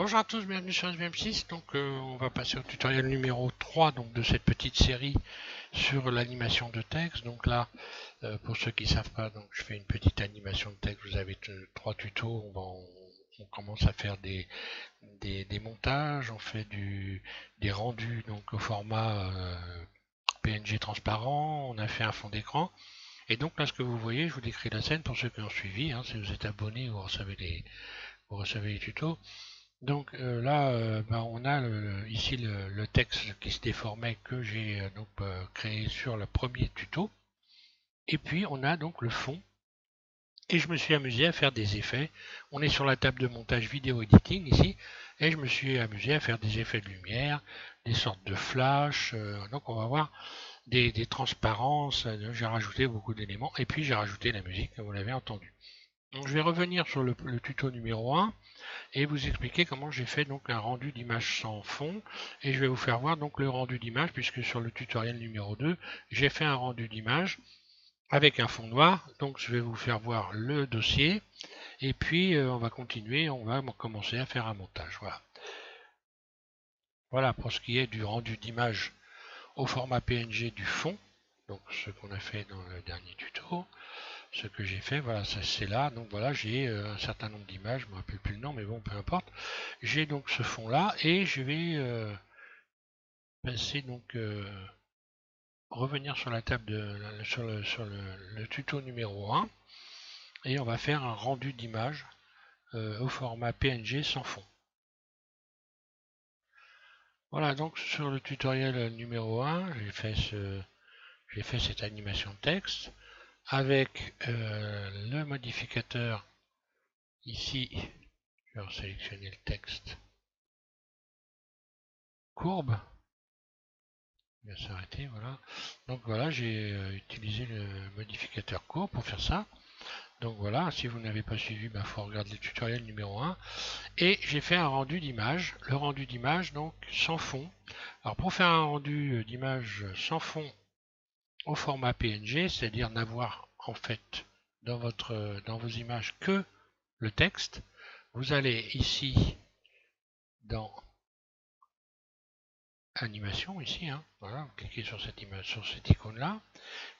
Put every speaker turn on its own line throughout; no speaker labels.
Bonjour à tous, bienvenue sur SVM6. On va passer au tutoriel numéro 3 de cette petite série sur l'animation de texte. Donc là, pour ceux qui ne savent pas, je fais une petite animation de texte. Vous avez trois tutos. On commence à faire des montages, on fait des rendus au format PNG transparent. On a fait un fond d'écran. Et donc là, ce que vous voyez, je vous décris la scène pour ceux qui ont suivi. Si vous êtes abonné, vous recevez les tutos. On a ici le texte qui se déformait que j'ai créé sur le premier tuto. Et puis on a donc le fond. Et je me suis amusé à faire des effets. On est sur la table de montage vidéo editing ici. Et je me suis amusé à faire des effets de lumière, des sortes de flash. Donc on va voir des transparences. J'ai rajouté beaucoup d'éléments. Et puis j'ai rajouté la musique, comme vous l'avez entendu. Donc je vais revenir sur le tuto numéro 1 et vous expliquer comment j'ai fait un rendu d'image sans fond, et je vais vous faire voir le rendu d'image, puisque sur le tutoriel numéro 2 j'ai fait un rendu d'image avec un fond noir. Donc je vais vous faire voir le dossier, et puis on va continuer, on va commencer à faire un montage. Voilà pour ce qui est du rendu d'image au format PNG du fond, donc ce qu'on a fait dans le dernier tuto. Ce que j'ai fait, voilà, c'est là. Donc voilà, j'ai un certain nombre d'images, je ne me rappelle plus le nom, mais bon, peu importe. J'ai donc ce fond là, et je vais passer revenir sur la table sur le tuto numéro 1, et on va faire un rendu d'image au format PNG sans fond. Voilà, donc sur le tutoriel numéro 1, j'ai fait cette animation de texte avec le modificateur ici. Je vais sélectionner le texte courbe. Il va s'arrêter, voilà. Donc voilà, j'ai utilisé le modificateur courbe pour faire ça. Donc voilà, si vous n'avez pas suivi, il faut regarder le tutoriel numéro 1. Et j'ai fait un rendu d'image. Le rendu d'image, donc sans fond. Alors pour faire un rendu d'image sans fond au format PNG, c'est-à-dire n'avoir en fait dans vos images que le texte, vous allez ici dans animation ici, voilà, vous cliquez sur cette image, sur cette icône là,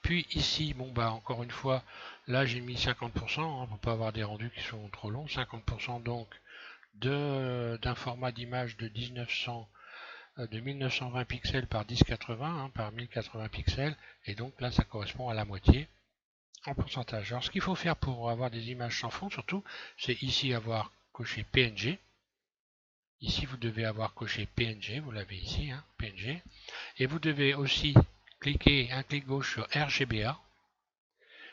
puis ici, encore une fois, là j'ai mis 50%, pour pas avoir des rendus qui sont trop longs, 50% donc d'un format d'image de 1920 pixels par 1080, par 1080 pixels, et donc là ça correspond à la moitié en pourcentage. Alors ce qu'il faut faire pour avoir des images sans fond surtout, c'est ici avoir coché PNG. Ici, vous devez avoir coché PNG, vous l'avez ici, PNG. Et vous devez aussi cliquer un clic gauche sur RGBA.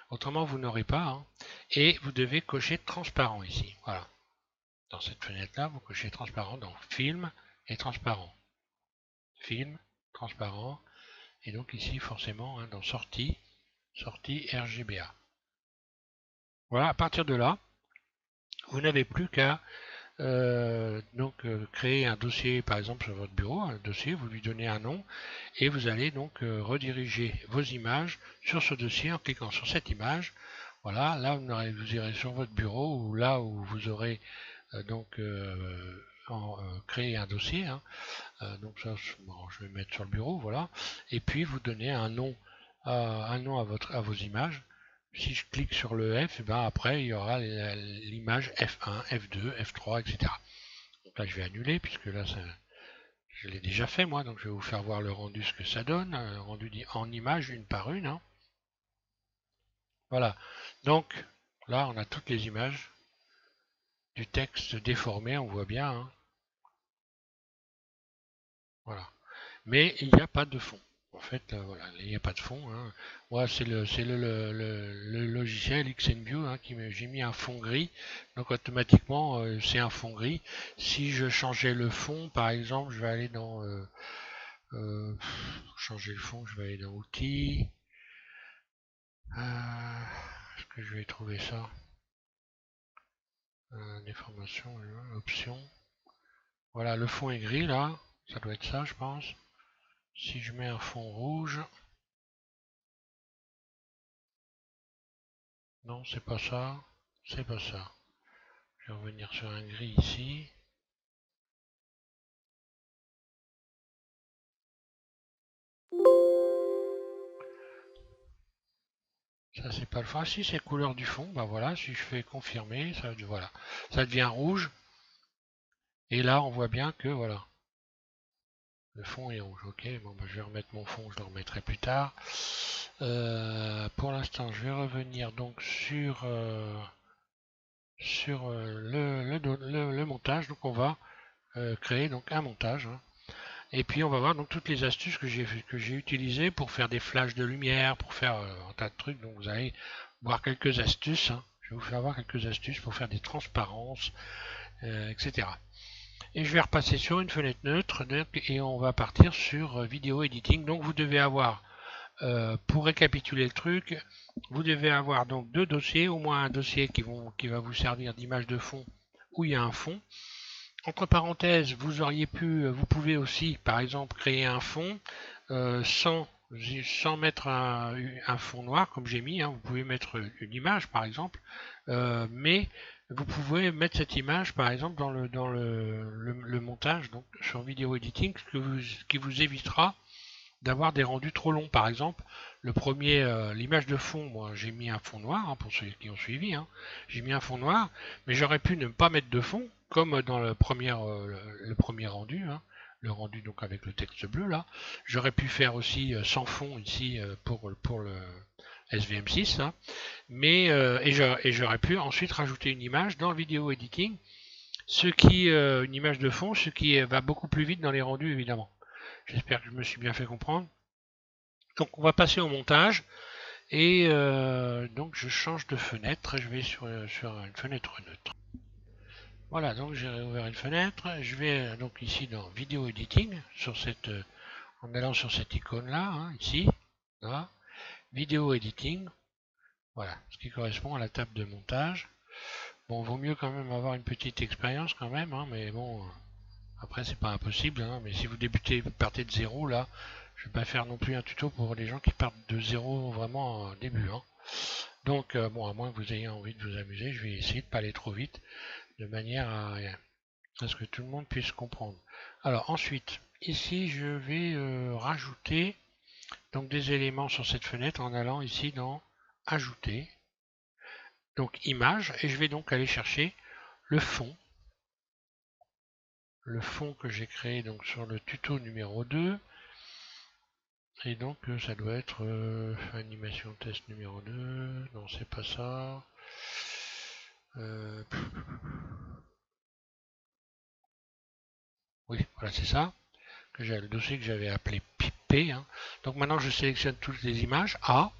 Autrement, vous n'aurez pas. Et vous devez cocher transparent ici. Voilà. Dans cette fenêtre-là, vous cochez transparent. Donc, film et transparent. Film, transparent. Et donc ici, forcément, dans sortie RGBA. Voilà, à partir de là, vous n'avez plus qu'à créer un dossier par exemple sur votre bureau, un dossier, vous lui donnez un nom, et vous allez rediriger vos images sur ce dossier en cliquant sur cette image. Voilà, là vous irez sur votre bureau, ou là où vous aurez créé un dossier. Donc ça, je vais mettre sur le bureau, voilà, et puis vous donnez un nom à vos images. Si je clique sur le F, après il y aura l'image F1, F2, F3, etc. Donc là je vais annuler, puisque là je l'ai déjà fait moi, donc je vais vous faire voir le rendu, ce que ça donne, rendu en images une par une. Voilà, donc là on a toutes les images du texte déformé, on voit bien. Voilà, mais il n'y a pas de fond. En fait, voilà, il n'y a pas de fond. Moi, c'est le logiciel XNView j'ai mis un fond gris. Donc automatiquement, c'est un fond gris. Si je changeais le fond, par exemple, je vais aller dans changer le fond, je vais aller dans Outils. Est-ce que je vais trouver ça? Déformation, options. Voilà, le fond est gris là. Ça doit être ça, je pense. Si je mets un fond rouge. Non, c'est pas ça. C'est pas ça. Je vais revenir sur un gris ici. Ça c'est pas le fond. Ah, si c'est couleur du fond, bah voilà, si je fais confirmer, ça, voilà, ça devient rouge. Et là on voit bien que voilà, le fond est rouge. Ok, bon bah, je vais remettre mon fond, je le remettrai plus tard. Pour l'instant je vais revenir donc sur le montage. Donc on va créer donc un montage, hein. Et puis on va voir donc toutes les astuces que j'ai utilisées pour faire des flashs de lumière, pour faire un tas de trucs. Donc vous allez voir quelques astuces, hein. Je vais vous faire voir quelques astuces pour faire des transparences, etc. Et je vais repasser sur une fenêtre neutre et on va partir sur vidéo editing. Donc vous devez avoir, pour récapituler le truc, vous devez avoir donc deux dossiers, au moins un dossier qui va vous servir d'image de fond où il y a un fond. Entre parenthèses, vous pouvez aussi, par exemple, créer un fond sans mettre un fond noir comme j'ai mis, hein. Vous pouvez mettre une image, par exemple, mais vous pouvez mettre cette image, par exemple, dans le montage, donc sur vidéo editing, ce qui vous évitera d'avoir des rendus trop longs. Par exemple, l'image de fond, moi j'ai mis un fond noir, hein, pour ceux qui ont suivi, hein. J'ai mis un fond noir, mais j'aurais pu ne pas mettre de fond, comme dans le premier rendu, hein, le rendu donc avec le texte bleu là. J'aurais pu faire aussi sans fond ici pour le SVM6, hein, mais et j'aurais pu ensuite rajouter une image dans le vidéo editing, une image de fond, ce qui va beaucoup plus vite dans les rendus évidemment. J'espère que je me suis bien fait comprendre. Donc on va passer au montage et donc je change de fenêtre, je vais sur une fenêtre neutre. Voilà, donc j'ai réouvert une fenêtre, je vais donc ici dans vidéo editing, en allant sur cette icône là, hein, ici, là, vidéo editing, voilà, ce qui correspond à la table de montage. Bon, vaut mieux quand même avoir une petite expérience quand même, hein, mais bon, après c'est pas impossible, hein, mais si vous partez de zéro là, je vais pas faire non plus un tuto pour les gens qui partent de zéro vraiment au début, hein. Donc bon, à moins que vous ayez envie de vous amuser, je vais essayer de pas aller trop vite, de manière à ce que tout le monde puisse comprendre. Alors ensuite, ici je vais rajouter donc des éléments sur cette fenêtre en allant ici dans ajouter, donc image, et je vais donc aller chercher le fond que j'ai créé donc sur le tuto numéro 2. Et donc ça doit être animation test numéro 2. Non, c'est pas ça. Oui, voilà, c'est ça. Le dossier que j'avais appelé P, hein. Donc maintenant je sélectionne toutes les images A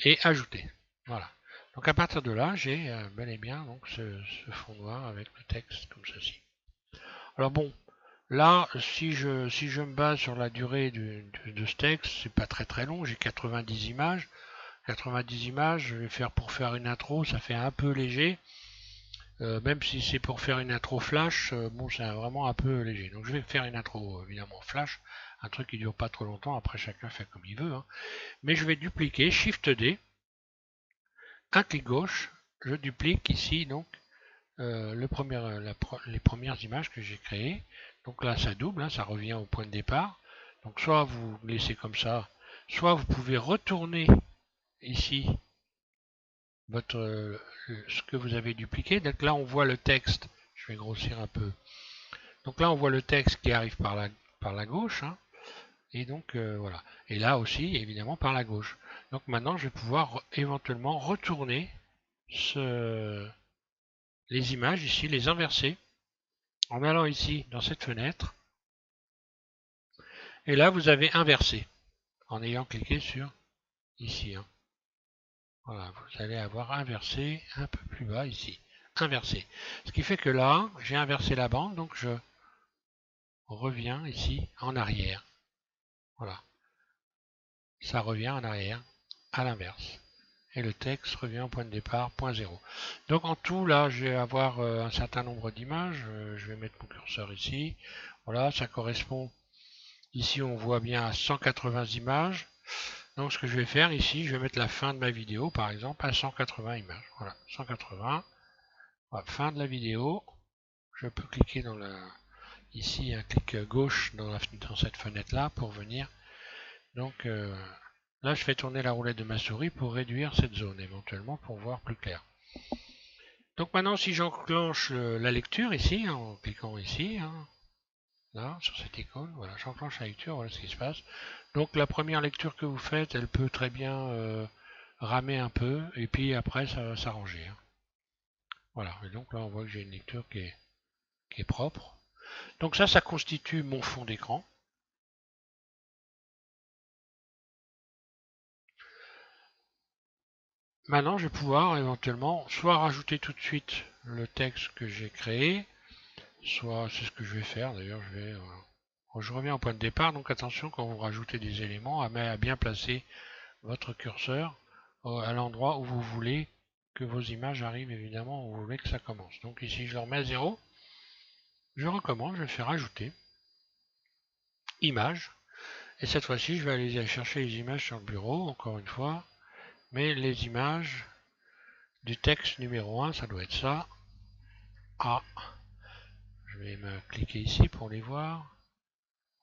et ajouter. Voilà. Donc à partir de là, j'ai bel et bien donc ce fond noir avec le texte comme ceci. Alors bon, là, si je me base sur la durée de ce texte, c'est pas très très long, j'ai 90 images. 90 images, je vais faire pour faire une intro, ça fait un peu léger. Même si c'est pour faire une intro flash, bon, c'est vraiment un peu léger. Donc je vais faire une intro évidemment flash, un truc qui dure pas trop longtemps, après chacun fait comme il veut, hein. Mais je vais dupliquer, Shift D, un clic gauche, je duplique ici donc les premières images que j'ai créées. Donc là ça double, hein, ça revient au point de départ. Donc soit vous laissez comme ça, soit vous pouvez retourner ici ce que vous avez dupliqué. Donc là on voit le texte, je vais grossir un peu. Donc là on voit le texte qui arrive par la gauche, hein, et donc voilà. Et là aussi évidemment par la gauche. Donc maintenant je vais pouvoir éventuellement retourner les images ici, les inverser en allant ici dans cette fenêtre. Et là vous avez inversé en ayant cliqué sur ici, hein. Voilà, vous allez avoir inversé un peu plus bas ici. Inversé. Ce qui fait que là, j'ai inversé la bande, donc je reviens ici en arrière. Voilà. Ça revient en arrière à l'inverse. Et le texte revient au point de départ, point 0. Donc en tout, là, je vais avoir un certain nombre d'images. Je vais mettre mon curseur ici. Voilà, ça correspond. Ici, on voit bien à 180 images. Donc ce que je vais faire ici, je vais mettre la fin de ma vidéo, par exemple, à 180 images. Voilà, 180. Voilà, fin de la vidéo. Je peux cliquer ici un clic gauche dans cette fenêtre là pour venir donc Là, je fais tourner la roulette de ma souris pour réduire cette zone, éventuellement, pour voir plus clair. Donc maintenant, si j'enclenche la lecture ici, hein, en cliquant ici, hein, là, sur cette icône, voilà, j'enclenche la lecture, voilà ce qui se passe. Donc la première lecture que vous faites, elle peut très bien ramer un peu, et puis après, ça va s'arranger. Hein. Voilà, et donc là, on voit que j'ai une lecture qui est propre. Donc ça constitue mon fond d'écran. Maintenant, je vais pouvoir éventuellement soit rajouter tout de suite le texte que j'ai créé, soit c'est ce que je vais faire. D'ailleurs, je reviens au point de départ. Donc attention quand vous rajoutez des éléments, à bien placer votre curseur à l'endroit où vous voulez que vos images arrivent, évidemment, où vous voulez que ça commence. Donc ici, je le remets à 0. Je recommence, je vais faire ajouter images. Et cette fois-ci, je vais aller chercher les images sur le bureau, encore une fois. Mais les images du texte numéro 1, ça doit être ça. A. Je vais me cliquer ici pour les voir.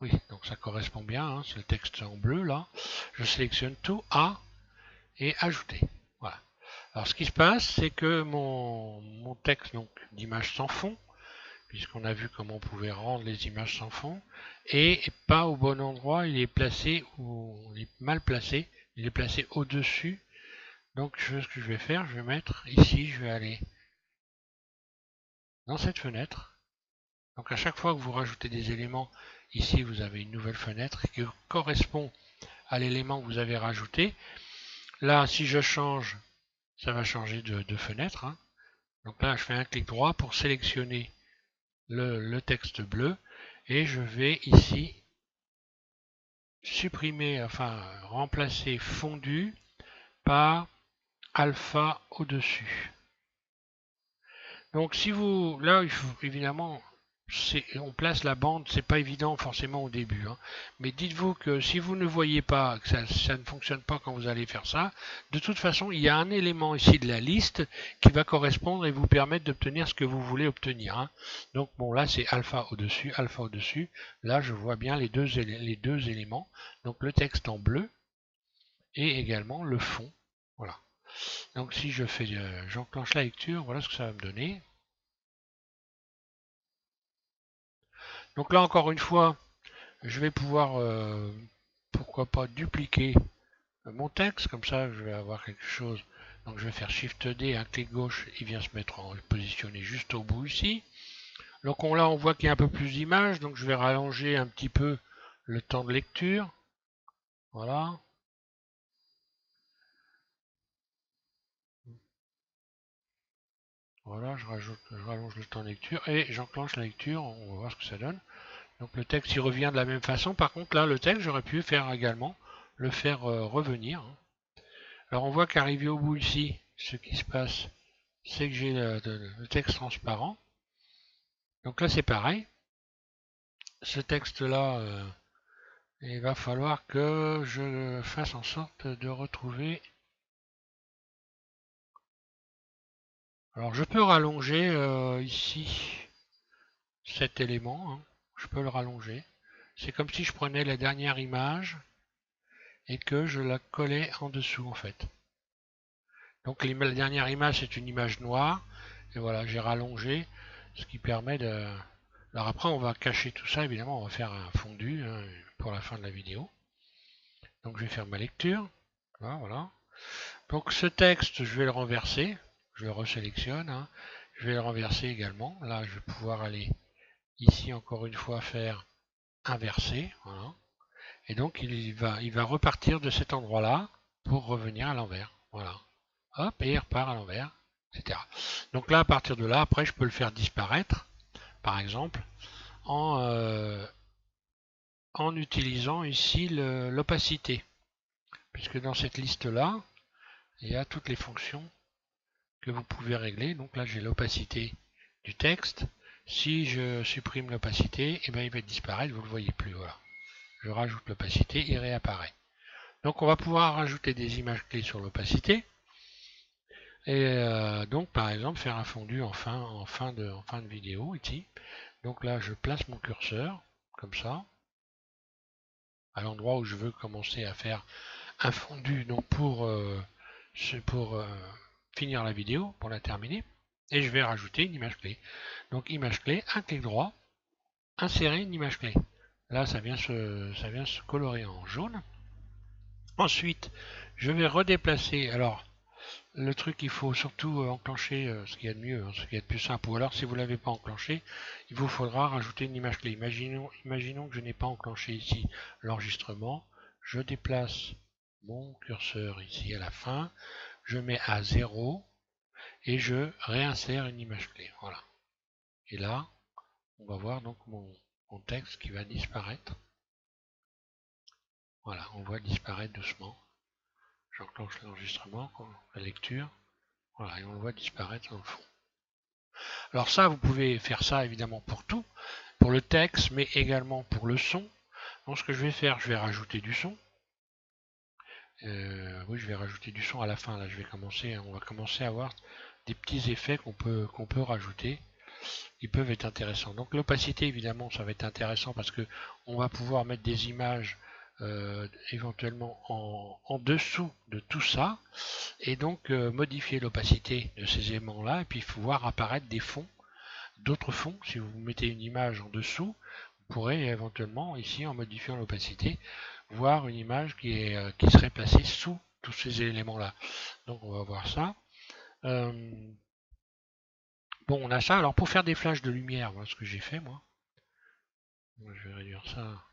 Oui, donc ça correspond bien, hein, c'est le texte en bleu là. Je sélectionne tout A et ajouter. Voilà. Alors ce qui se passe, c'est que mon texte d'image sans fond, puisqu'on a vu comment on pouvait rendre les images sans fond, est pas au bon endroit, il est placé ou il est mal placé, il est placé au-dessus. Donc ce que je vais faire, je vais mettre ici, je vais aller dans cette fenêtre. Donc à chaque fois que vous rajoutez des éléments, ici vous avez une nouvelle fenêtre qui correspond à l'élément que vous avez rajouté. Là, si je change, ça va changer de fenêtre. Hein. Donc là, je fais un clic droit pour sélectionner le texte bleu et je vais ici supprimer, enfin remplacer fondu par alpha au-dessus. Donc si vous, là, il faut évidemment, on place la bande, c'est pas évident forcément au début. Hein. Mais dites-vous que si vous ne voyez pas, que ça ne fonctionne pas quand vous allez faire ça, de toute façon, il y a un élément ici de la liste qui va correspondre et vous permettre d'obtenir ce que vous voulez obtenir. Hein. Donc bon, là c'est alpha au-dessus, alpha au-dessus. Là, je vois bien les deux éléments. Donc le texte en bleu et également le fond. Voilà. Donc si j'enclenche la lecture, voilà ce que ça va me donner. Donc là encore une fois, je vais pouvoir, pourquoi pas, dupliquer mon texte, comme ça je vais avoir quelque chose. Donc je vais faire Shift D, un clic gauche, il vient se mettre en positionné juste au bout ici. Donc là on voit qu'il y a un peu plus d'images, donc je vais rallonger un petit peu le temps de lecture. Voilà. Voilà, je rallonge le temps de lecture et j'enclenche la lecture, on va voir ce que ça donne. Donc le texte il revient de la même façon, par contre là le texte j'aurais pu faire également, le faire revenir. Alors on voit qu'arrivé au bout ici, ce qui se passe, c'est que j'ai le texte transparent. Donc là c'est pareil. Ce texte-là, il va falloir que je fasse en sorte de retrouver. Alors je peux rallonger ici cet élément. Hein. Je peux le rallonger. C'est comme si je prenais la dernière image et que je la collais en dessous en fait. Donc la dernière image c'est une image noire. Et voilà, j'ai rallongé, ce qui permet de... Alors après on va cacher tout ça, évidemment on va faire un fondu hein, pour la fin de la vidéo. Donc je vais faire ma lecture. Là, voilà. Donc ce texte, je vais le renverser. Je le resélectionne. Hein. Je vais le renverser également. Là, je vais pouvoir aller ici encore une fois faire inverser. Voilà. Et donc il va repartir de cet endroit-là pour revenir à l'envers. Voilà. Hop, et il repart à l'envers, etc. Donc là, à partir de là, après, je peux le faire disparaître, par exemple, en utilisant ici l'opacité. Puisque dans cette liste-là, il y a toutes les fonctions que vous pouvez régler. Donc là, j'ai l'opacité du texte. Si je supprime l'opacité, eh ben, il va disparaître, vous ne le voyez plus. Voilà. Je rajoute l'opacité, il réapparaît. Donc on va pouvoir rajouter des images clés sur l'opacité. Et donc par exemple faire un fondu en fin de vidéo ici. Donc là je place mon curseur comme ça à l'endroit où je veux commencer à faire un fondu donc pour finir la vidéo, pour la terminer. Et je vais rajouter une image clé. Donc image clé, un clic droit, insérer une image clé. Là, ça vient se colorer en jaune. Ensuite, je vais redéplacer. Alors, le truc, il faut surtout enclencher ce qu'il y a de mieux, ce qu'il y a de plus simple. Ou alors, si vous ne l'avez pas enclenché, il vous faudra rajouter une image clé. Imaginons que je n'ai pas enclenché ici l'enregistrement. Je déplace mon curseur ici à la fin. Je mets à 0 et je réinsère une image clé. Voilà. Et là, on va voir donc mon texte qui va disparaître. Voilà, on voit disparaître doucement. J'enclenche l'enregistrement, la lecture. Voilà, et on le voit disparaître dans le fond. Alors ça, vous pouvez faire ça évidemment pour tout, pour le texte, mais également pour le son. Donc ce que je vais faire, je vais rajouter du son. Oui, je vais rajouter du son à la fin. Là, on va commencer à avoir des petits effets qu'on peut rajouter. Ils peuvent être intéressants. Donc l'opacité, évidemment, ça va être intéressant parce que on va pouvoir mettre des images éventuellement en dessous de tout ça et donc modifier l'opacité de ces éléments là et puis voir apparaître des fonds, d'autres fonds. Si vous mettez une image en dessous, vous pourrez éventuellement ici, en modifiant l'opacité, voir une image qui serait placée sous tous ces éléments là. Donc on va voir ça. Bon, on a ça. Alors pour faire des flashs de lumière, voilà ce que j'ai fait moi. Je vais réduire ça.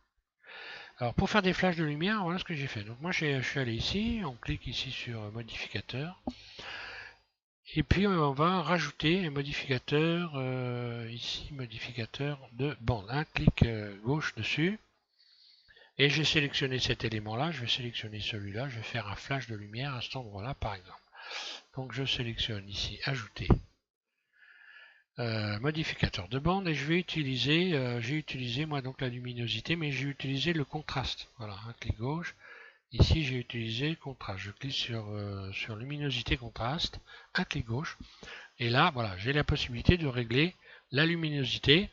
Alors pour faire des flashs de lumière, voilà ce que j'ai fait. Donc moi je suis allé ici, on clique ici sur modificateur. Et puis on va rajouter un modificateur, ici modificateur de bande. Un clic gauche dessus. Et j'ai sélectionné cet élément-là, je vais sélectionner celui-là, je vais faire un flash de lumière à cet endroit-là par exemple. Donc je sélectionne ici ajouter. Modificateur de bande et je vais utiliser, j'ai utilisé moi donc la luminosité, mais j'ai utilisé le contraste. Voilà, un clic gauche. Ici j'ai utilisé contraste. Je clique sur luminosité contraste, un clic gauche. Et là, voilà, j'ai la possibilité de régler la luminosité.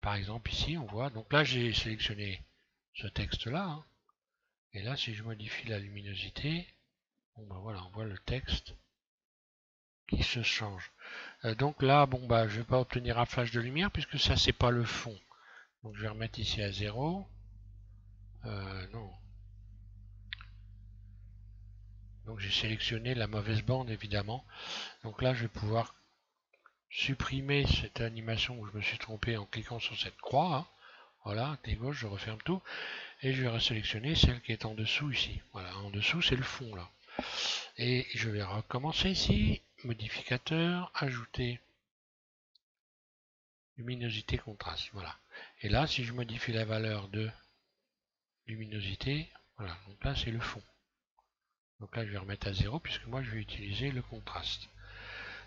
Par exemple ici, on voit. Donc là j'ai sélectionné ce texte-là. Hein. Et là, si je modifie la luminosité, bon ben voilà, on voit le texte qui se change. Donc là, bon bah, je vais pas obtenir un flash de lumière puisque ça c'est pas le fond. Donc je vais remettre ici à 0. Non. Donc j'ai sélectionné la mauvaise bande évidemment. Donc là je vais pouvoir supprimer cette animation où je me suis trompé en cliquant sur cette croix. Hein. Voilà, clic gauche, je referme tout. Et je vais resélectionner celle qui est en dessous ici. Voilà, en dessous c'est le fond là. Et je vais recommencer ici. Modificateur, ajouter luminosité contraste. Voilà. Et là, si je modifie la valeur de luminosité, voilà, donc là c'est le fond. Donc là je vais remettre à 0 puisque moi je vais utiliser le contraste.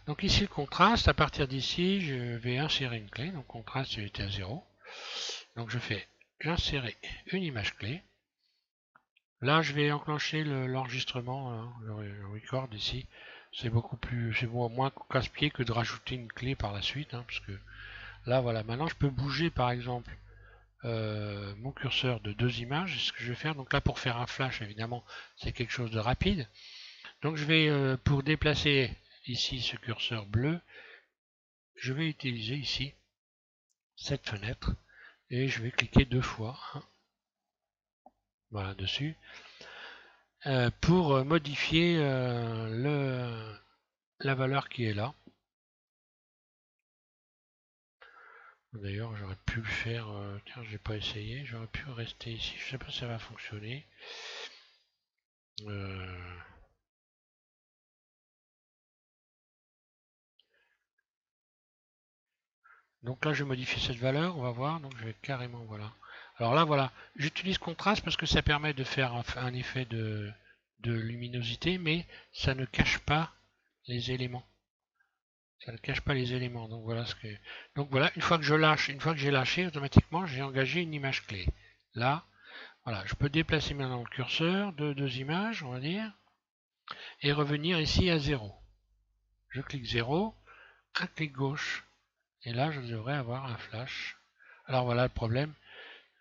Donc ici le contraste, à partir d'ici je vais insérer une clé, donc contraste était à 0. Donc je fais insérer une image clé. Là je vais enclencher l'enregistrement, hein, le record ici. C'est moins casse-pied que de rajouter une clé par la suite, hein, parce que là voilà, maintenant je peux bouger par exemple mon curseur de 2 images. C'est ce que je vais faire. Donc là pour faire un flash évidemment c'est quelque chose de rapide. Donc je vais pour déplacer ici ce curseur bleu, je vais utiliser ici cette fenêtre et je vais cliquer 2 fois hein, voilà dessus pour modifier la valeur qui est là. D'ailleurs j'aurais pu le faire, tiens j'ai pas essayé, j'aurais pu rester ici, je sais pas si ça va fonctionner. Donc là je modifie cette valeur, on va voir, donc je vais carrément, voilà. Alors là voilà, j'utilise contraste parce que ça permet de faire un effet de luminosité, mais ça ne cache pas les éléments. Ça ne cache pas les éléments. Donc voilà ce que. Donc voilà, une fois que j'ai lâché, automatiquement j'ai engagé une image clé. Là, voilà, je peux déplacer maintenant le curseur de 2 images, on va dire, et revenir ici à 0. Je clique 0, un clic gauche, et là je devrais avoir un flash. Alors voilà le problème.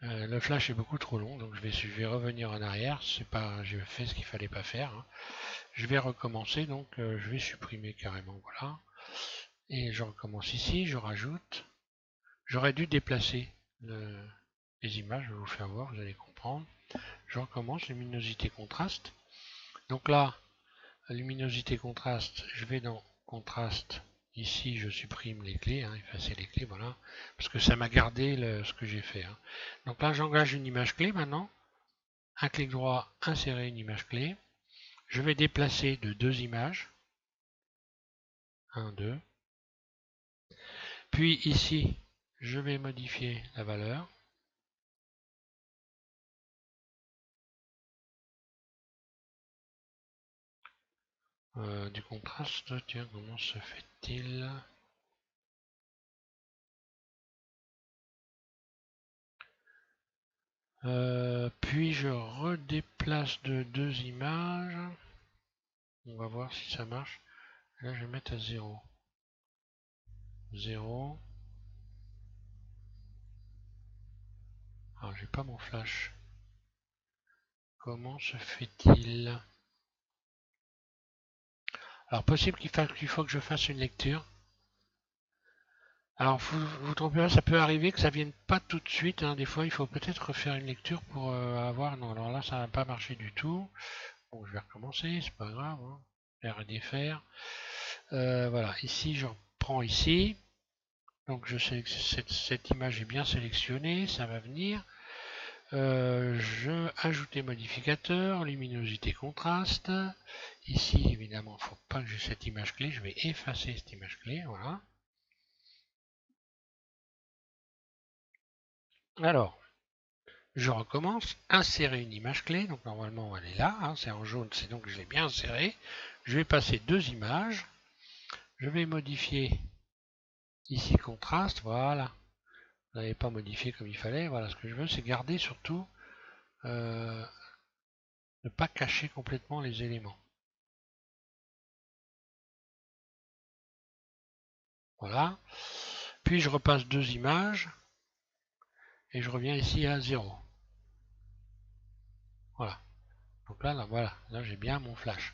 Le flash est beaucoup trop long, donc je vais revenir en arrière. C'est pas, j'ai fait ce qu'il fallait pas faire, hein. Je vais recommencer, donc je vais supprimer carrément, voilà. Et je recommence ici, je rajoute. J'aurais dû déplacer les images, je vais vous faire voir, vous allez comprendre. Je recommence, luminosité contraste. Donc là, luminosité contraste, je vais dans contraste. Ici, je supprime les clés, hein, effacer les clés, voilà, parce que ça m'a gardé ce que j'ai fait, hein. Donc là, j'engage une image clé maintenant. Un clic droit, insérer une image clé. Je vais déplacer de 2 images. 1, 2. Puis ici, je vais modifier la valeur. Du contraste, tiens, comment se fait-il? Puis je redéplace de 2 images. On va voir si ça marche. Là, je vais mettre à 0. 0. Alors, j'ai pas mon flash. Comment se fait-il? Alors, possible qu'il faut que je fasse une lecture. Alors, vous trompez pas, ça peut arriver que ça vienne pas tout de suite, hein. Des fois, il faut peut-être refaire une lecture pour avoir... Non, alors là, ça n'a pas marché du tout. Bon, je vais recommencer, c'est pas grave, hein. Faire et défaire. Voilà, ici, je reprends ici. Donc, je sais que cette image est bien sélectionnée, ça va venir. Je ajouter modificateur, luminosité contraste. Ici, évidemment, il ne faut pas que j'ai cette image clé. Je vais effacer cette image clé, voilà. Alors, je recommence, insérer une image clé. Donc normalement, elle est là, hein, c'est en jaune, c'est donc que je l'ai bien inséré. Je vais passer 2 images. Je vais modifier ici contraste, voilà. Vous n'avez pas modifié comme il fallait. Voilà, ce que je veux, c'est garder surtout, ne pas cacher complètement les éléments. Voilà. Puis je repasse 2 images et je reviens ici à 0. Voilà. Donc là, voilà, là j'ai bien mon flash.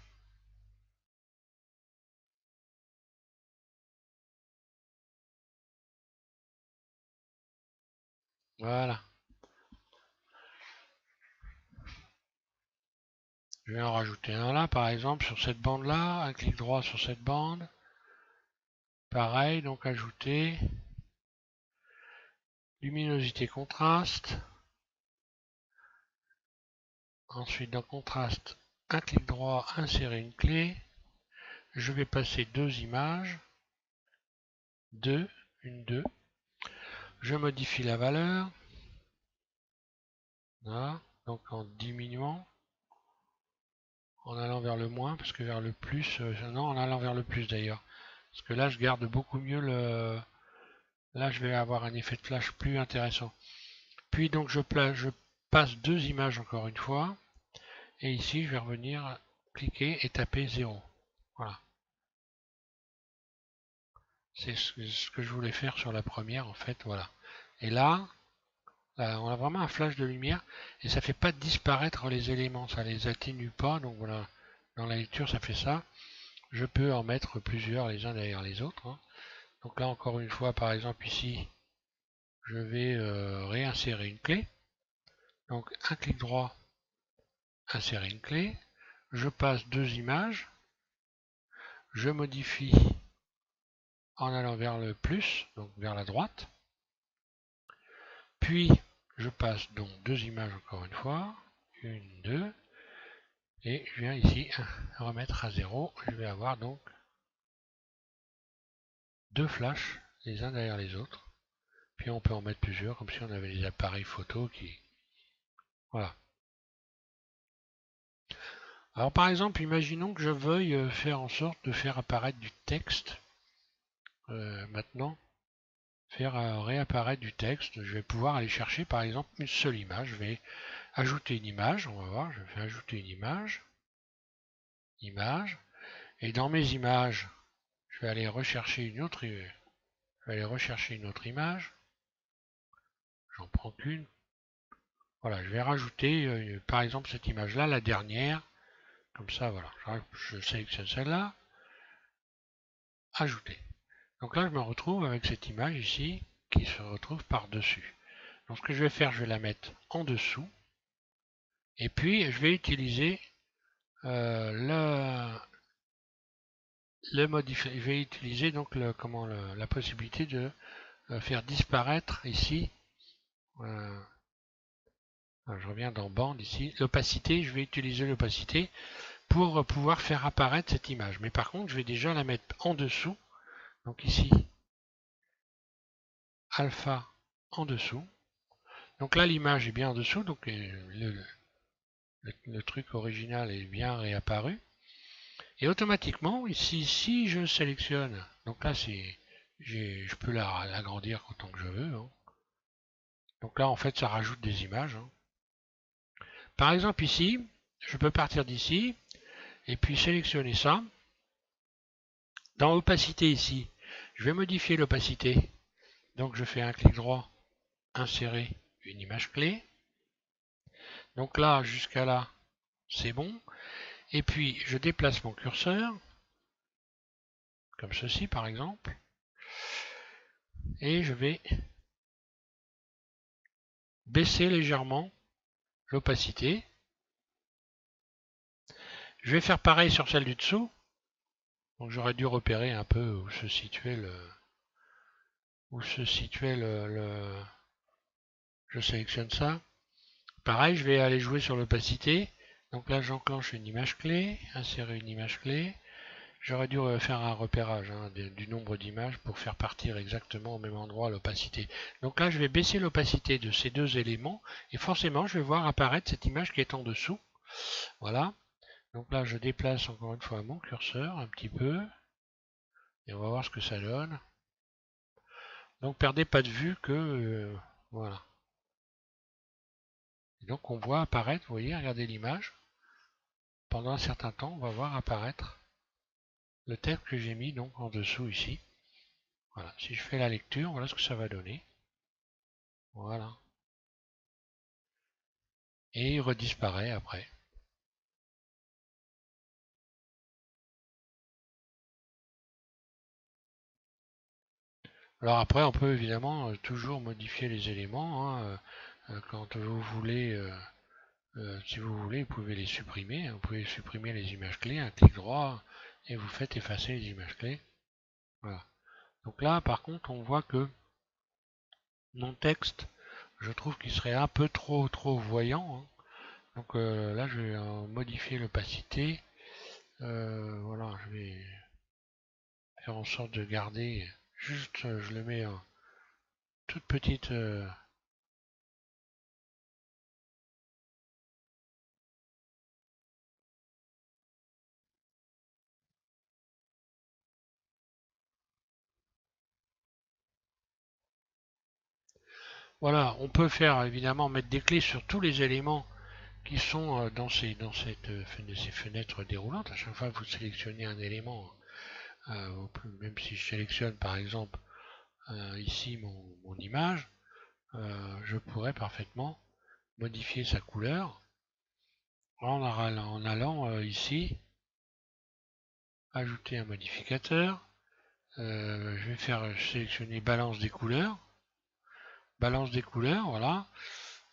Voilà. Je vais en rajouter un là, par exemple, sur cette bande-là. Un clic droit sur cette bande. Pareil, donc ajouter. Luminosité contraste. Ensuite, dans contraste, un clic droit, insérer une clé. Je vais passer 2 images. 2, une 2. Je modifie la valeur. Voilà. Donc en diminuant. En allant vers le moins, parce que vers le plus... non, en allant vers le plus d'ailleurs. Parce que là, je garde beaucoup mieux le... Là, je vais avoir un effet de flash plus intéressant. Puis donc, je passe 2 images encore une fois. Et ici, je vais revenir, cliquer et taper 0. Voilà. C'est ce que je voulais faire sur la première, en fait. Voilà. Et là, on a vraiment un flash de lumière. Et ça ne fait pas disparaître les éléments. Ça les atténue pas. Donc voilà. Dans la lecture, ça fait ça. Je peux en mettre plusieurs les uns derrière les autres, hein. Donc là, encore une fois, par exemple, ici, je vais réinsérer une clé. Donc un clic droit, insérer une clé. Je passe 2 images. Je modifie en allant vers le plus, donc vers la droite. Puis je passe donc 2 images encore une fois. 1, 2. Et je viens ici remettre à 0. Je vais avoir donc 2 flashs les uns derrière les autres. Puis on peut en mettre plusieurs, comme si on avait des appareils photo qui... Voilà. Alors par exemple, imaginons que je veuille faire en sorte de faire apparaître du texte. Maintenant, faire réapparaître du texte. Je vais pouvoir aller chercher par exemple une seule image. Je vais ajouter une image. On va voir, je vais ajouter une image. Image. Et dans mes images, je vais aller rechercher une autre, image. J'en prends qu'une. Voilà, je vais rajouter par exemple cette image-là, la dernière. Comme ça, voilà. Je sélectionne celle-là. Ajouter. Donc là, je me retrouve avec cette image ici qui se retrouve par-dessus. Donc ce que je vais faire, je vais la mettre en dessous. Et puis, je vais utiliser je vais utiliser donc la possibilité de faire disparaître ici. Je reviens dans bande ici. L'opacité, je vais utiliser l'opacité pour pouvoir faire apparaître cette image. Mais par contre, je vais déjà la mettre en dessous. Donc ici, alpha en dessous. Donc là, l'image est bien en dessous. Donc le truc original est bien réapparu. Et automatiquement, ici, si je sélectionne, donc là, je peux l'agrandir autant que je veux. Hein. Donc là, en fait, ça rajoute des images. Hein. Par exemple, ici, je peux partir d'ici et puis sélectionner ça. Dans opacité ici, je vais modifier l'opacité. Donc je fais un clic droit, insérer une image clé. Donc là, jusqu'à là, c'est bon. Et puis, je déplace mon curseur, comme ceci par exemple. Et je vais baisser légèrement l'opacité. Je vais faire pareil sur celle du dessous. Donc j'aurais dû repérer un peu où se situait je sélectionne ça. Pareil, je vais aller jouer sur l'opacité. Donc là, j'enclenche une image clé, insérer une image clé. J'aurais dû faire un repérage du nombre d'images pour faire partir exactement au même endroit l'opacité. Donc là, je vais baisser l'opacité de ces deux éléments et forcément, je vais voir apparaître cette image qui est en dessous. Voilà. Donc là, je déplace encore une fois mon curseur un petit peu et on va voir ce que ça donne. Donc, perdez pas de vue que voilà. Et donc, on voit apparaître, vous voyez, regardez l'image. Pendant un certain temps, on va voir apparaître le texte que j'ai mis donc en dessous ici. Voilà. Si je fais la lecture, voilà ce que ça va donner. Voilà. Et il redisparaît après. Alors après, on peut évidemment toujours modifier les éléments. Hein, quand vous voulez, si vous voulez, vous pouvez les supprimer. Vous pouvez supprimer les images clés, un clic droit, et vous faites effacer les images clés. Voilà. Donc là, par contre, on voit que mon texte, je trouve qu'il serait un peu trop voyant. Hein. Donc là, je vais modifier l'opacité. Voilà, je vais faire en sorte de garder juste, je le mets en toute petite. Voilà, on peut faire évidemment mettre des clés sur tous les éléments qui sont ces fenêtres déroulantes. À chaque fois que vous sélectionnez un élément, même si je sélectionne par exemple ici mon image, je pourrais parfaitement modifier sa couleur en allant ici, ajouter un modificateur. Je vais faire sélectionner balance des couleurs. Balance des couleurs, voilà.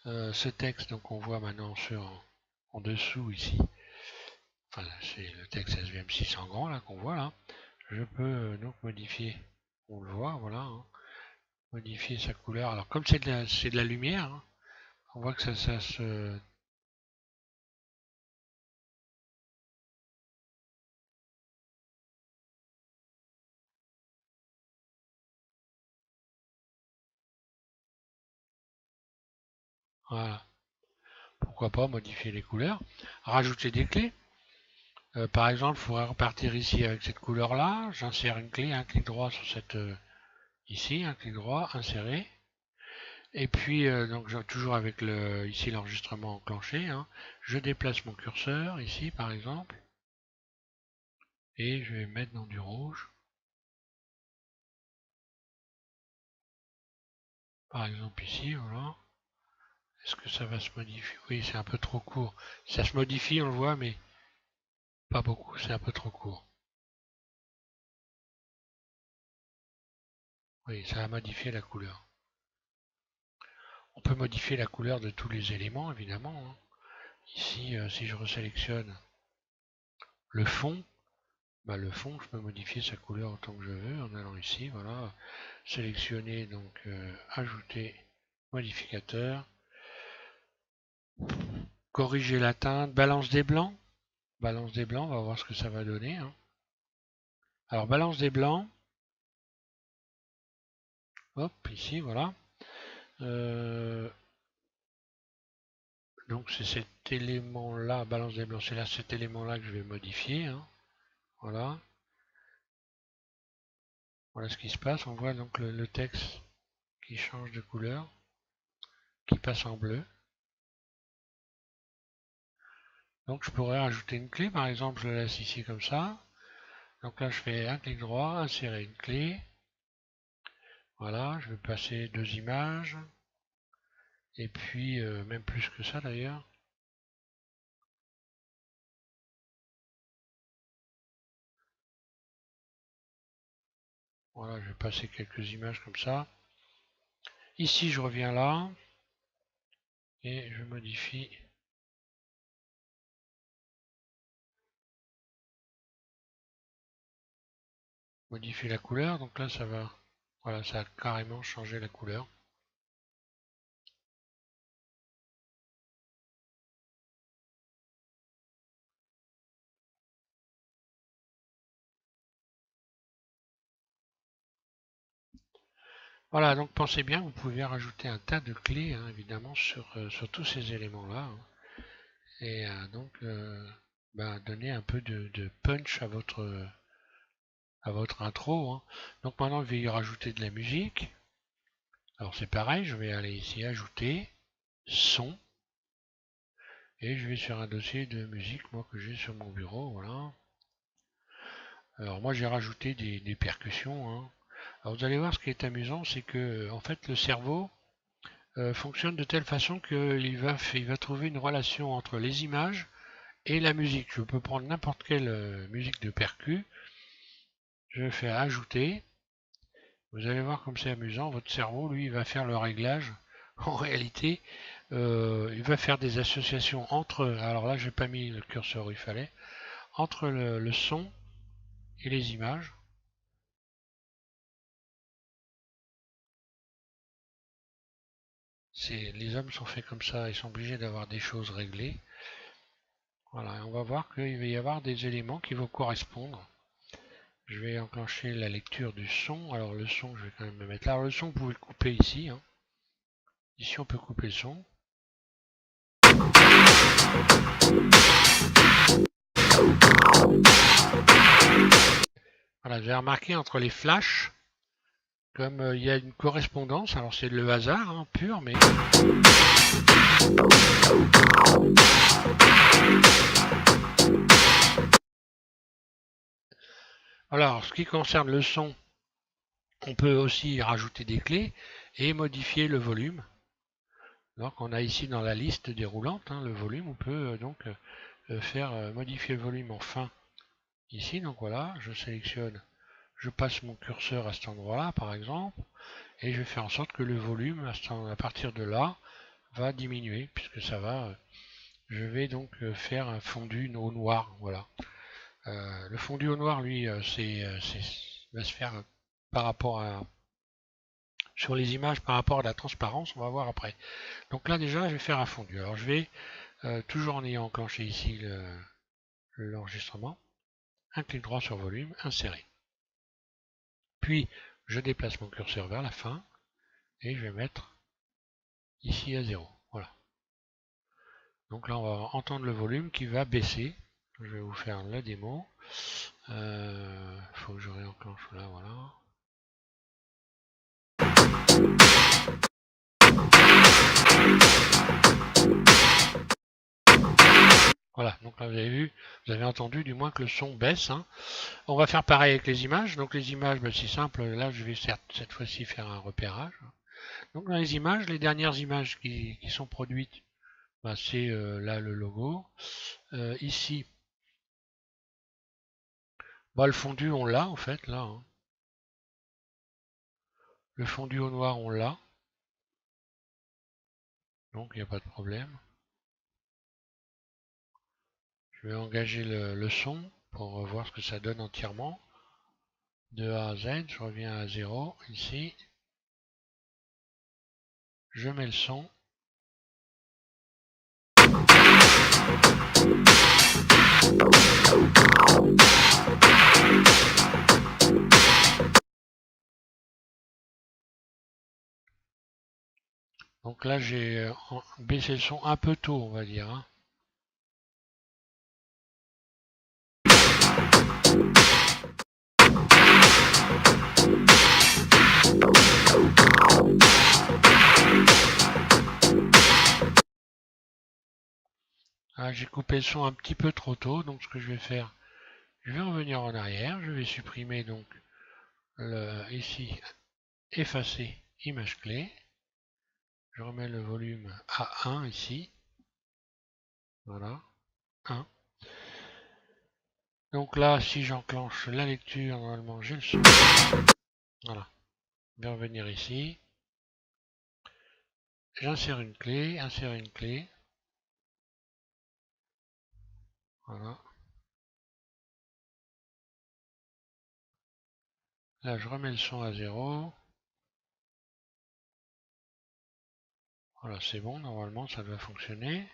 Ce texte, donc on voit maintenant en dessous ici. Enfin, c'est le texte SVM6 en grand là qu'on voit là. Je peux donc modifier, on le voit, voilà, hein, modifier sa couleur. Alors comme c'est de la lumière, hein, on voit que ça se... Voilà. Pourquoi pas modifier les couleurs. Rajouter des clés. Par exemple, il faudrait repartir ici avec cette couleur là. J'insère une clé, un clic droit sur cette... ici, un clic droit, insérer. Et puis, donc toujours avec ici l'enregistrement enclenché, hein, je déplace mon curseur ici par exemple, et je vais mettre dans du rouge. Par exemple ici, voilà. Est-ce que ça va se modifier? Oui, c'est un peu trop court. Ça se modifie, on le voit, mais pas beaucoup, c'est un peu trop court. Oui, ça a modifié la couleur. On peut modifier la couleur de tous les éléments, évidemment, hein. Ici, si je resélectionne le fond, bah, le fond, je peux modifier sa couleur autant que je veux en allant ici, voilà, sélectionner, donc ajouter modificateur, corriger la teinte, balance des blancs, on va voir ce que ça va donner, hein. Alors balance des blancs, hop, ici, voilà. Donc c'est cet élément-là, balance des blancs, c'est là cet élément-là que je vais modifier, hein. Voilà. Voilà ce qui se passe. On voit donc le texte qui change de couleur, qui passe en bleu. Donc je pourrais rajouter une clé, par exemple, je la laisse ici comme ça. Donc là je fais un clic droit, insérer une clé. Voilà, je vais passer 2 images. Et puis même plus que ça d'ailleurs. Voilà, je vais passer quelques images comme ça. Ici je reviens là. Et je modifie. Modifier la couleur. Donc là ça va. Voilà, ça a carrément changé la couleur. Voilà, donc pensez bien, vous pouvez rajouter un tas de clés, hein, évidemment, sur tous ces éléments-là, hein. Et donc bah, donner un peu de punch à votre intro, hein. Donc maintenant, je vais y rajouter de la musique. Alors c'est pareil, je vais aller ici, ajouter, son, et je vais sur un dossier de musique, moi, que j'ai sur mon bureau, voilà. Alors moi, j'ai rajouté des percussions, hein. Alors vous allez voir, ce qui est amusant, c'est que, en fait, le cerveau fonctionne de telle façon qu'il va trouver une relation entre les images et la musique. Je peux prendre n'importe quelle musique de percu, je vais faire ajouter. Vous allez voir comme c'est amusant, votre cerveau, lui, il va faire le réglage. En réalité, il va faire des associations entre, alors là, j'ai pas mis le curseur où il fallait, entre le son et les images. Les hommes sont faits comme ça, ils sont obligés d'avoir des choses réglées. Voilà, on va voir qu'il va y avoir des éléments qui vont correspondre. Je vais enclencher la lecture du son. Alors le son, je vais quand même me mettre là. Alors le son, vous pouvez le couper ici, hein. Ici, on peut couper le son. Voilà, vous avez remarqué entre les flashs, comme il y a une correspondance. Alors c'est le hasard, hein, pur, mais... Alors, ce qui concerne le son, on peut aussi rajouter des clés et modifier le volume. Donc on a ici dans la liste déroulante, hein, le volume, on peut donc faire modifier le volume en fin ici. Donc voilà, je sélectionne, je passe mon curseur à cet endroit-là par exemple, et je vais faire en sorte que le volume à partir de là va diminuer, puisque ça va. Je vais donc faire un fondu au noir, voilà. Le fondu au noir, lui, va se faire par rapport à sur les images par rapport à la transparence, on va voir après. Donc là déjà, je vais faire un fondu. Alors je vais toujours en ayant enclenché ici l'enregistrement, un clic droit sur volume, insérer. Puis je déplace mon curseur vers la fin et je vais mettre ici à 0. Voilà. Donc là, on va entendre le volume qui va baisser. Je vais vous faire la démo. Faut que je réenclenche là, voilà. Voilà, donc là vous avez vu, vous avez entendu du moins que le son baisse, hein. On va faire pareil avec les images. Donc les images, ben, c'est simple. Là, je vais cette fois-ci faire un repérage. Donc dans les images, les dernières images qui sont produites, bah, c'est là le logo. Ici, bah, le fondu on l'a en fait là. Hein. Le fondu au noir on l'a. Donc il n'y a pas de problème. Je vais engager le son pour voir ce que ça donne entièrement. De A à Z, je reviens à 0 ici. Je mets le son. Donc là j'ai baissé le son un peu tôt on va dire. Hein. Ah, j'ai coupé le son un petit peu trop tôt, donc ce que je vais faire, je vais revenir en arrière, je vais supprimer donc ici, effacer image clé, je remets le volume à 1 ici, voilà, 1. Donc là, si j'enclenche la lecture, normalement j'ai le son, voilà, je vais revenir ici, j'insère une clé, insérer une clé, voilà. Là, je remets le son à 0. Voilà, c'est bon, normalement, ça doit fonctionner.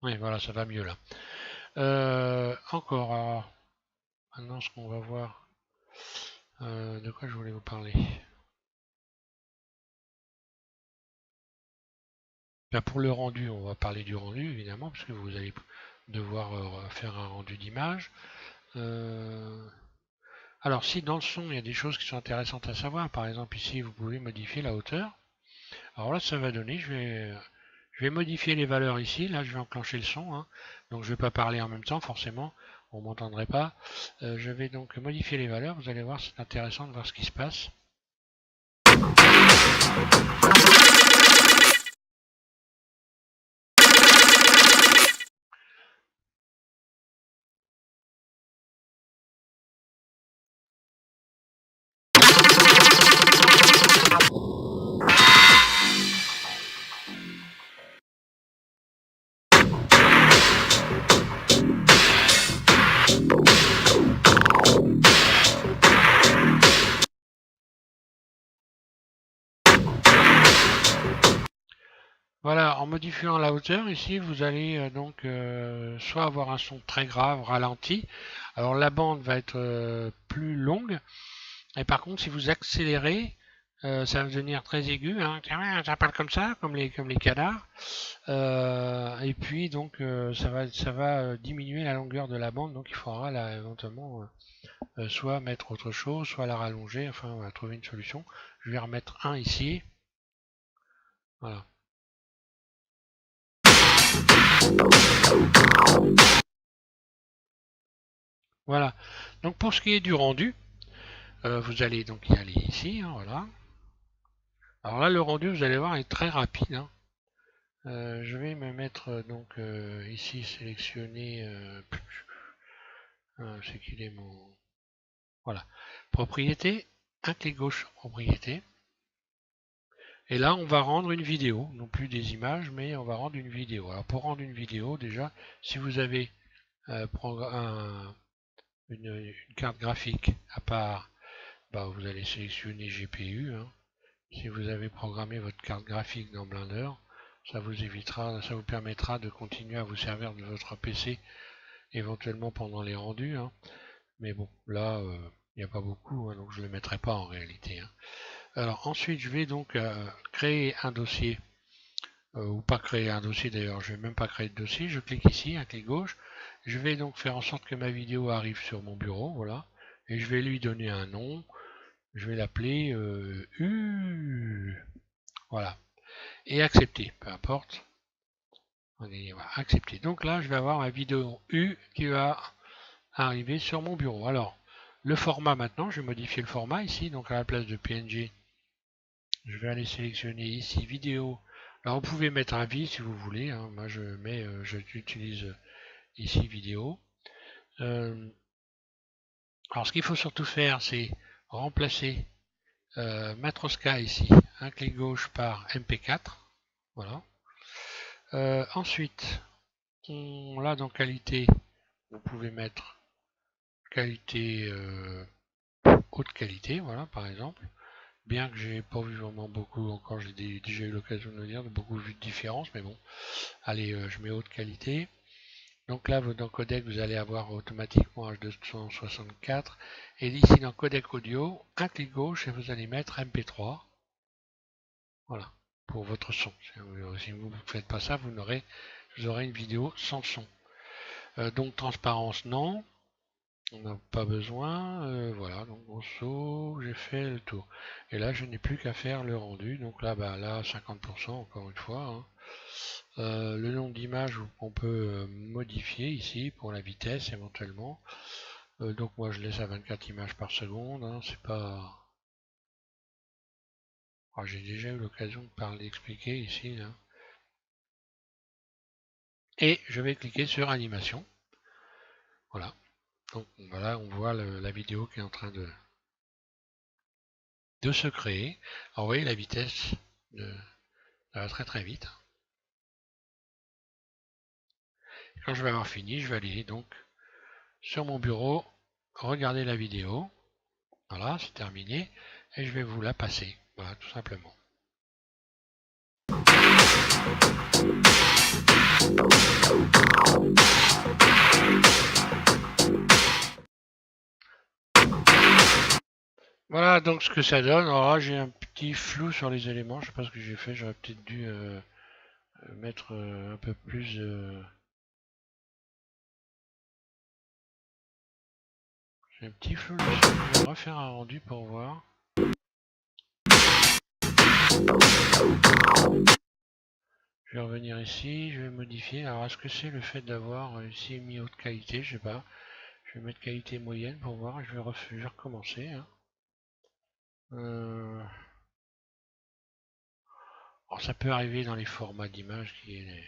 Oui, voilà, ça va mieux là. Encore, alors, maintenant, ce qu'on va voir, de quoi je voulais vous parler. Bien, pour le rendu, on va parler du rendu, évidemment, parce que vous allez devoir faire un rendu d'image. Alors, si dans le son, il y a des choses qui sont intéressantes à savoir, par exemple, ici, vous pouvez modifier la hauteur. Alors là, ça va donner, je vais modifier les valeurs ici. Là, je vais enclencher le son. Hein. Donc, je ne vais pas parler en même temps, forcément. On ne m'entendrait pas. Je vais donc modifier les valeurs. Vous allez voir, c'est intéressant de voir ce qui se passe. Voilà, en modifiant la hauteur, ici, vous allez donc soit avoir un son très grave, ralenti. Alors la bande va être plus longue. Et par contre, si vous accélérez, ça va devenir très aigu. Hein. Ça parle comme ça, comme les canards. Et puis donc ça va diminuer la longueur de la bande. Donc il faudra là, éventuellement soit mettre autre chose, soit la rallonger. Enfin, on va trouver une solution. Je vais remettre 1 ici. Voilà. Voilà. Donc pour ce qui est du rendu, vous allez donc y aller ici, hein, voilà. Alors là, le rendu, vous allez voir, est très rapide. Hein. Je vais me mettre donc ici, sélectionner. C'est qu'il est mon. Voilà. Propriété, un clic gauche, propriété. Et là, on va rendre une vidéo, non plus des images, mais on va rendre une vidéo. Alors pour rendre une vidéo, déjà, si vous avez une carte graphique à part, bah, vous allez sélectionner GPU. Hein. Si vous avez programmé votre carte graphique dans Blender, ça vous évitera, ça vous permettra de continuer à vous servir de votre PC éventuellement pendant les rendus. Hein. Mais bon, là, il n'y a pas beaucoup, hein, donc je ne le mettrai pas en réalité. Hein. Alors ensuite, je vais donc créer un dossier, ou pas créer un dossier d'ailleurs, je ne vais même pas créer de dossier. Je clique ici, un clic gauche. Je vais donc faire en sorte que ma vidéo arrive sur mon bureau, voilà. Et je vais lui donner un nom. Je vais l'appeler voilà. Et accepter, peu importe. Voilà, accepter. Donc là, je vais avoir ma vidéo U qui va arriver sur mon bureau. Alors, le format maintenant, je vais modifier le format ici. Donc à la place de PNG, je vais aller sélectionner ici vidéo. Alors vous pouvez mettre un vis si vous voulez. Hein. Moi je mets, j'utilise ici vidéo. Alors ce qu'il faut surtout faire, c'est remplacer Matroska ici, un clic gauche par MP4. Voilà. Ensuite, on l'a dans qualité. Vous pouvez mettre qualité haute qualité, voilà par exemple. Bien que j'ai pas vu vraiment beaucoup, encore j'ai déjà eu l'occasion de le dire, de beaucoup vu de différences, mais bon. Allez, je mets haute qualité. Donc là, dans codec, vous allez avoir automatiquement H264. Et ici, dans codec audio, un clic gauche et vous allez mettre MP3. Voilà, pour votre son. Si vous ne faites pas ça, vous aurez une vidéo sans son. Donc transparence, non. On n'a pas besoin. Voilà, donc grosso, j'ai fait le tour. Et là, je n'ai plus qu'à faire le rendu. Donc là, là 50% encore une fois. Hein. Le nombre d'images on peut modifier ici pour la vitesse éventuellement. Donc moi je laisse à 24 images par seconde. Hein, c'est pas. Oh, j'ai déjà eu l'occasion de parler, d'expliquer ici. Là. Et je vais cliquer sur animation. Voilà. Donc voilà, on voit la vidéo qui est en train de se créer. Alors vous voyez la vitesse, ça va très très vite. Quand je vais avoir fini, je vais aller donc sur mon bureau, regarder la vidéo. Voilà, c'est terminé. Et je vais vous la passer. Voilà, tout simplement. Voilà donc ce que ça donne. Alors là, j'ai un petit flou sur les éléments. Je sais pas ce que j'ai fait. J'aurais peut-être dû mettre un peu plus. J'ai un petit flou dessus. Je vais refaire un rendu pour voir. Je vais revenir ici. Je vais modifier. Alors est-ce que c'est le fait d'avoir ici mis haute qualité? Je sais pas. Je vais mettre qualité moyenne pour voir. Je vais recommencer. Hein. Alors ça peut arriver dans les formats d'images qui est.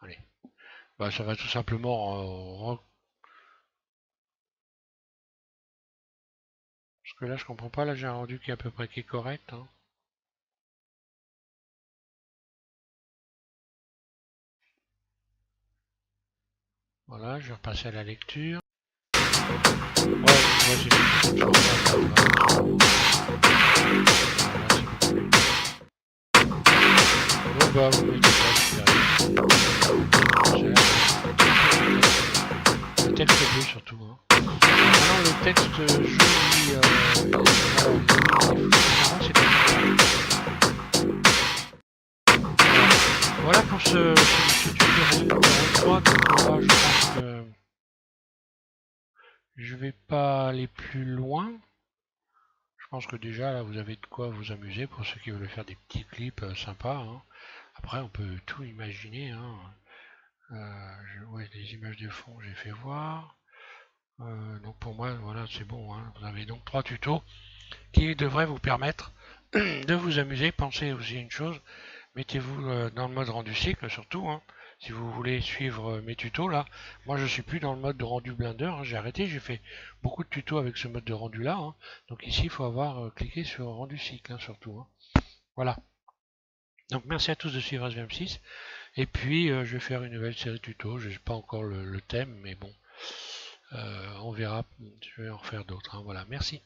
Allez. Bah ça va tout simplement parce que là je comprends pas, là j'ai un rendu qui est à peu près qui est correct. Hein. Voilà, je vais repasser à la lecture. Ouais, moi j'ai mis tout bon bah vous mettez pas le texte bleu surtout. Hein. Maintenant le texte jaune voilà pour ce tutoriel numéro 3. Donc là je pense que je vais pas aller plus loin. Je pense que déjà là vous avez de quoi vous amuser pour ceux qui veulent faire des petits clips sympas. Hein. Après on peut tout imaginer. Hein. Ouais, les images de fond j'ai fait voir. Donc pour moi voilà c'est bon. Hein. Vous avez donc 3 tutos qui devraient vous permettre de vous amuser. Pensez aussi à une chose, mettez-vous dans le mode rendu cycle surtout. Hein. Si vous voulez suivre mes tutos là, moi je suis plus dans le mode de rendu Blender, hein. J'ai arrêté, j'ai fait beaucoup de tutos avec ce mode de rendu là. Hein. Donc ici il faut avoir cliqué sur rendu cycle hein, surtout. Hein. Voilà. Donc merci à tous de suivre SVM6. Et puis je vais faire une nouvelle série de tutos. Je n'ai pas encore le thème, mais bon, on verra. Je vais en refaire d'autres. Hein. Voilà, merci.